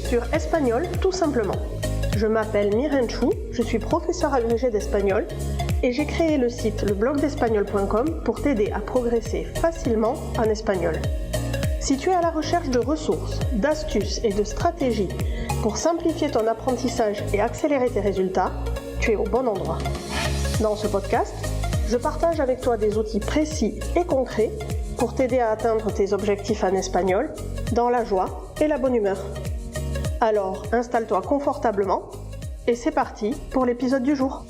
sur Espagnol tout simplement. Je m'appelle Miren Chou, je suis professeure agrégée d'espagnol et j'ai créé le site leblogdespagnol.com pour t'aider à progresser facilement en espagnol. Si tu es à la recherche de ressources, d'astuces et de stratégies pour simplifier ton apprentissage et accélérer tes résultats, tu es au bon endroit. Dans ce podcast, je partage avec toi des outils précis et concrets pour t'aider à atteindre tes objectifs en espagnol dans la joie et la bonne humeur. Alors, installe-toi confortablement et c'est parti pour l'épisode du jour.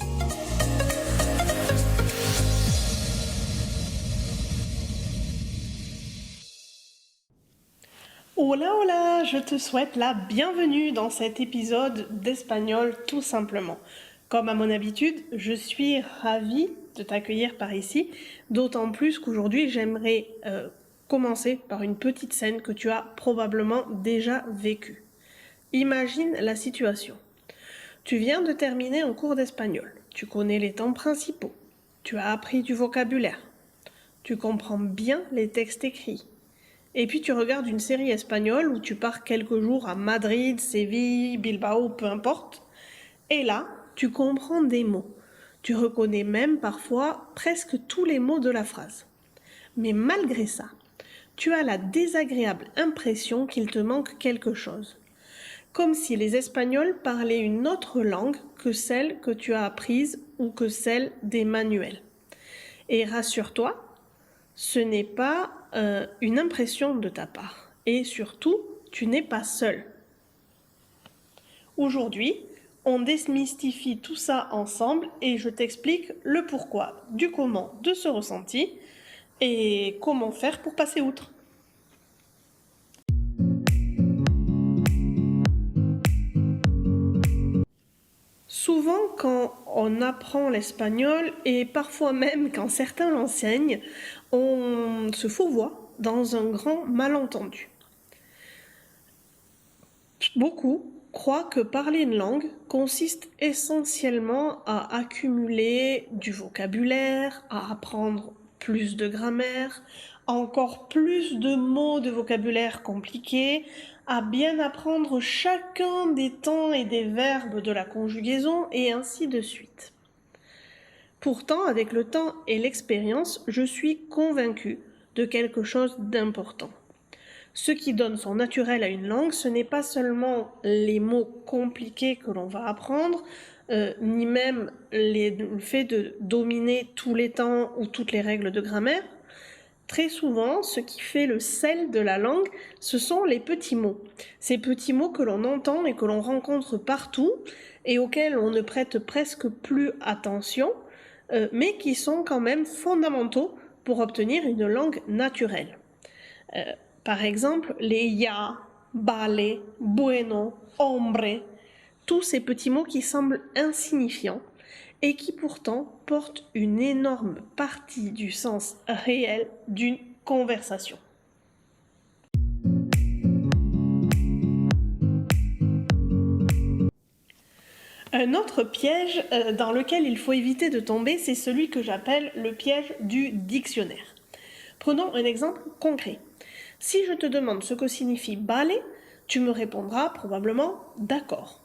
Hola hola, je te souhaite la bienvenue dans cet épisode d'Espagnol tout simplement. Comme à mon habitude, je suis ravie de t'accueillir par ici, d'autant plus qu'aujourd'hui j'aimerais commencer par une petite scène que tu as probablement déjà vécue. Imagine la situation. Tu viens de terminer un cours d'espagnol, tu connais les temps principaux, tu as appris du vocabulaire, tu comprends bien les textes écrits. Et puis tu regardes une série espagnole où tu pars quelques jours à Madrid, Séville, Bilbao, peu importe. Et là, tu comprends des mots. Tu reconnais même parfois presque tous les mots de la phrase. Mais malgré ça, tu as la désagréable impression qu'il te manque quelque chose. Comme si les Espagnols parlaient une autre langue que celle que tu as apprise ou que celle des manuels. Et rassure-toi, ce n'est pas une impression de ta part. Et surtout, tu n'es pas seul. Aujourd'hui, on démystifie tout ça ensemble et je t'explique le pourquoi, du comment de ce ressenti et comment faire pour passer outre. Souvent, quand on apprend l'espagnol, et parfois même quand certains l'enseignent, on se fourvoie dans un grand malentendu. Beaucoup croient que parler une langue consiste essentiellement à accumuler du vocabulaire, à apprendre plus de grammaire, encore plus de mots de vocabulaire compliqués, à bien apprendre chacun des temps et des verbes de la conjugaison et ainsi de suite. Pourtant, avec le temps et l'expérience, je suis convaincue de quelque chose d'important. Ce qui donne son naturel à une langue, ce n'est pas seulement les mots compliqués que l'on va apprendre, ni même le fait de dominer tous les temps ou toutes les règles de grammaire. Très souvent, ce qui fait le sel de la langue, ce sont les petits mots. Ces petits mots que l'on entend et que l'on rencontre partout et auxquels on ne prête presque plus attention, mais qui sont quand même fondamentaux pour obtenir une langue naturelle. Par exemple, les ya, vale, bueno, hombre, tous ces petits mots qui semblent insignifiants et qui pourtant portent une énorme partie du sens réel d'une conversation. Un autre piège dans lequel il faut éviter de tomber, c'est celui que j'appelle le piège du dictionnaire. Prenons un exemple concret. Si je te demande ce que signifie balai, tu me répondras probablement d'accord.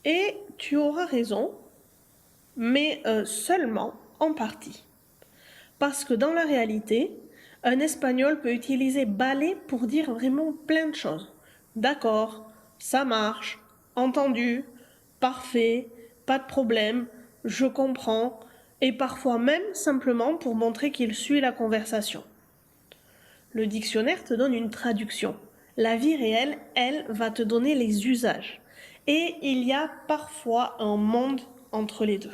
Et tu auras raison, mais seulement en partie. Parce que dans la réalité, un espagnol peut utiliser balai pour dire vraiment plein de choses. D'accord, ça marche, entendu, parfait, pas de problème, je comprends, et parfois même simplement pour montrer qu'il suit la conversation. Le dictionnaire te donne une traduction. La vie réelle, elle, va te donner les usages. Et il y a parfois un monde entre les deux.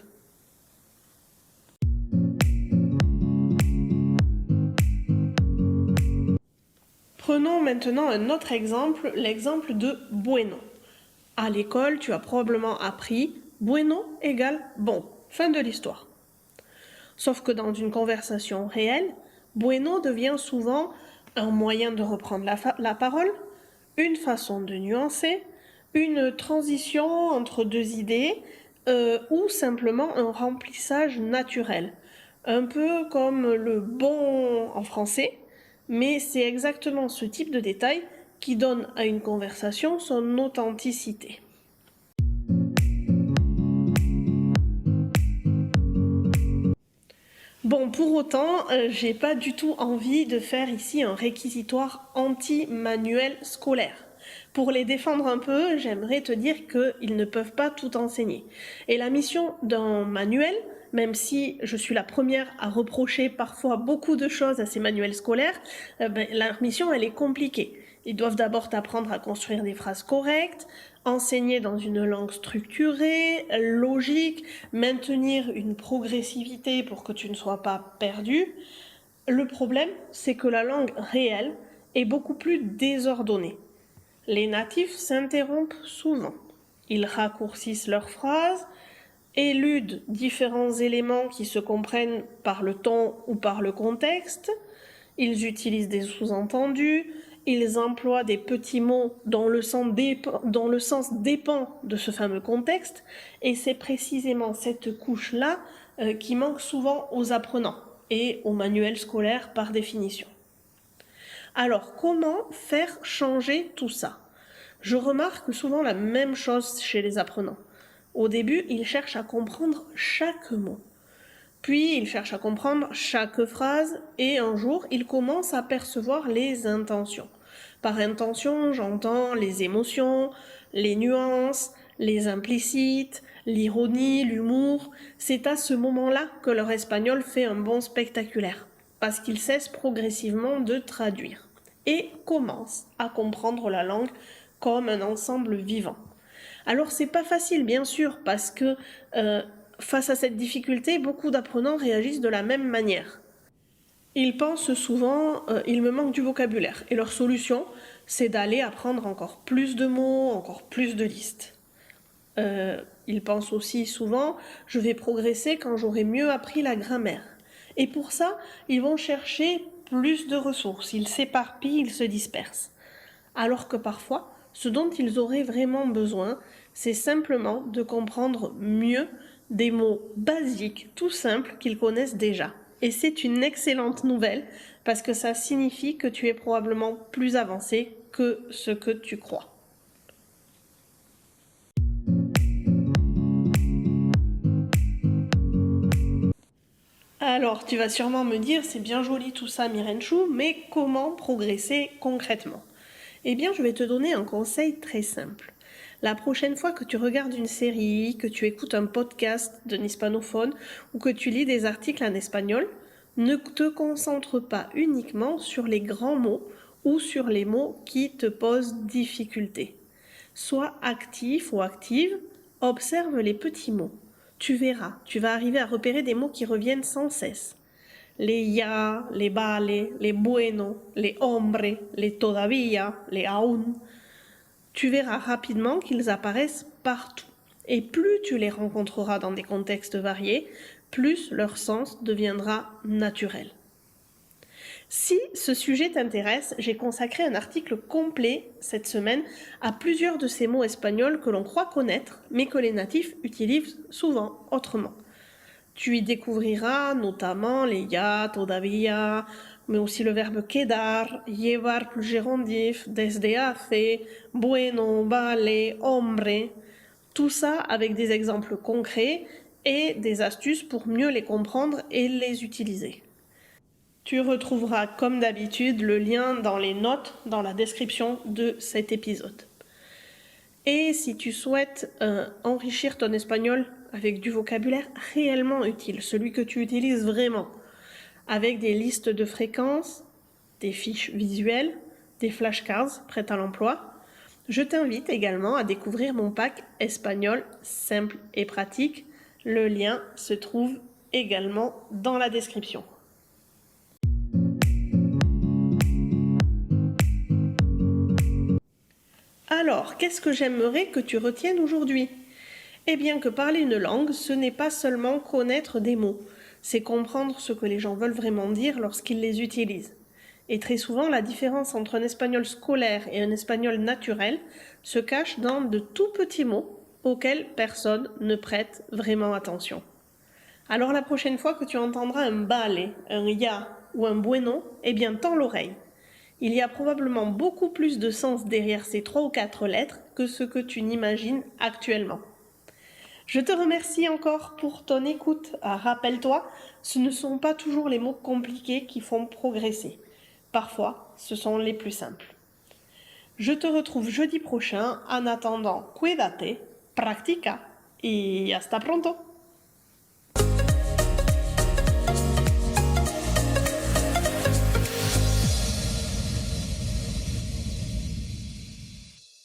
Prenons maintenant un autre exemple, l'exemple de bueno. À l'école, tu as probablement appris bueno égale bon. Fin de l'histoire. Sauf que dans une conversation réelle, bueno devient souvent un moyen de reprendre la parole, une façon de nuancer, une transition entre deux idées ou simplement un remplissage naturel. Un peu comme le bon en français, mais c'est exactement ce type de détail qui donne à une conversation son authenticité. Bon, pour autant, j'ai pas du tout envie de faire ici un réquisitoire anti-manuel scolaire. Pour les défendre un peu, j'aimerais te dire qu'ils ne peuvent pas tout enseigner. Et la mission d'un manuel, même si je suis la première à reprocher parfois beaucoup de choses à ces manuels scolaires, leur mission, elle est compliquée. Ils doivent d'abord t'apprendre à construire des phrases correctes, enseigner dans une langue structurée, logique, maintenir une progressivité pour que tu ne sois pas perdu. Le problème, c'est que la langue réelle est beaucoup plus désordonnée. Les natifs s'interrompent souvent. Ils raccourcissent leurs phrases, éludent différents éléments qui se comprennent par le ton ou par le contexte. Ils utilisent des sous-entendus, ils emploient des petits mots dont le sens dépend de ce fameux contexte, et c'est précisément cette couche-là qui manque souvent aux apprenants et aux manuels scolaires par définition. Alors, comment faire changer tout ça? Je remarque souvent la même chose chez les apprenants. Au début, ils cherchent à comprendre chaque mot. Puis, ils cherchent à comprendre chaque phrase et un jour, ils commencent à percevoir les intentions. Par intention, j'entends les émotions, les nuances, les implicites, l'ironie, l'humour. C'est à ce moment-là que leur espagnol fait un bond spectaculaire, parce qu'ils cessent progressivement de traduire et commencent à comprendre la langue comme un ensemble vivant. Alors c'est pas facile bien sûr parce que face à cette difficulté, beaucoup d'apprenants réagissent de la même manière. Ils pensent souvent il me manque du vocabulaire et leur solution c'est d'aller apprendre encore plus de mots, encore plus de listes. Ils pensent aussi souvent je vais progresser quand j'aurai mieux appris la grammaire. Et pour ça, ils vont chercher plus de ressources, ils s'éparpillent, ils se dispersent. Alors que parfois, ce dont ils auraient vraiment besoin, c'est simplement de comprendre mieux des mots basiques, tout simples, qu'ils connaissent déjà. Et c'est une excellente nouvelle, parce que ça signifie que tu es probablement plus avancé que ce que tu crois. Alors, tu vas sûrement me dire, c'est bien joli tout ça, Mirenchou, mais comment progresser concrètement? Eh bien, je vais te donner un conseil très simple. La prochaine fois que tu regardes une série, que tu écoutes un podcast d'un hispanophone ou que tu lis des articles en espagnol, ne te concentre pas uniquement sur les grands mots ou sur les mots qui te posent difficulté. Sois actif ou active, observe les petits mots. Tu verras, tu vas arriver à repérer des mots qui reviennent sans cesse. Les ya, les vale, les bueno, les hombre, les todavía, les aún. Tu verras rapidement qu'ils apparaissent partout. Et plus tu les rencontreras dans des contextes variés, plus leur sens deviendra naturel. Si ce sujet t'intéresse, j'ai consacré un article complet cette semaine à plusieurs de ces mots espagnols que l'on croit connaître, mais que les natifs utilisent souvent autrement. Tu y découvriras notamment les ya, todavía, mais aussi le verbe quedar, llevar plus gérondif, desde hace, bueno, vale, hombre. Tout ça avec des exemples concrets et des astuces pour mieux les comprendre et les utiliser. Tu retrouveras comme d'habitude le lien dans les notes dans la description de cet épisode. Et si tu souhaites enrichir ton espagnol avec du vocabulaire réellement utile, celui que tu utilises vraiment, avec des listes de fréquences, des fiches visuelles, des flashcards prêts à l'emploi, je t'invite également à découvrir mon pack espagnol simple et pratique. Le lien se trouve également dans la description. Alors, qu'est-ce que j'aimerais que tu retiennes aujourd'hui? Eh bien que parler une langue, ce n'est pas seulement connaître des mots, c'est comprendre ce que les gens veulent vraiment dire lorsqu'ils les utilisent. Et très souvent, la différence entre un espagnol scolaire et un espagnol naturel se cache dans de tout petits mots auxquels personne ne prête vraiment attention. Alors la prochaine fois que tu entendras un vale, un ya ou un bueno, eh bien tends l'oreille. Il y a probablement beaucoup plus de sens derrière ces 3 ou 4 lettres que ce que tu n'imagines actuellement. Je te remercie encore pour ton écoute. Rappelle-toi, ce ne sont pas toujours les mots compliqués qui font progresser. Parfois, ce sont les plus simples. Je te retrouve jeudi prochain. En attendant, cuídate, practica y hasta pronto.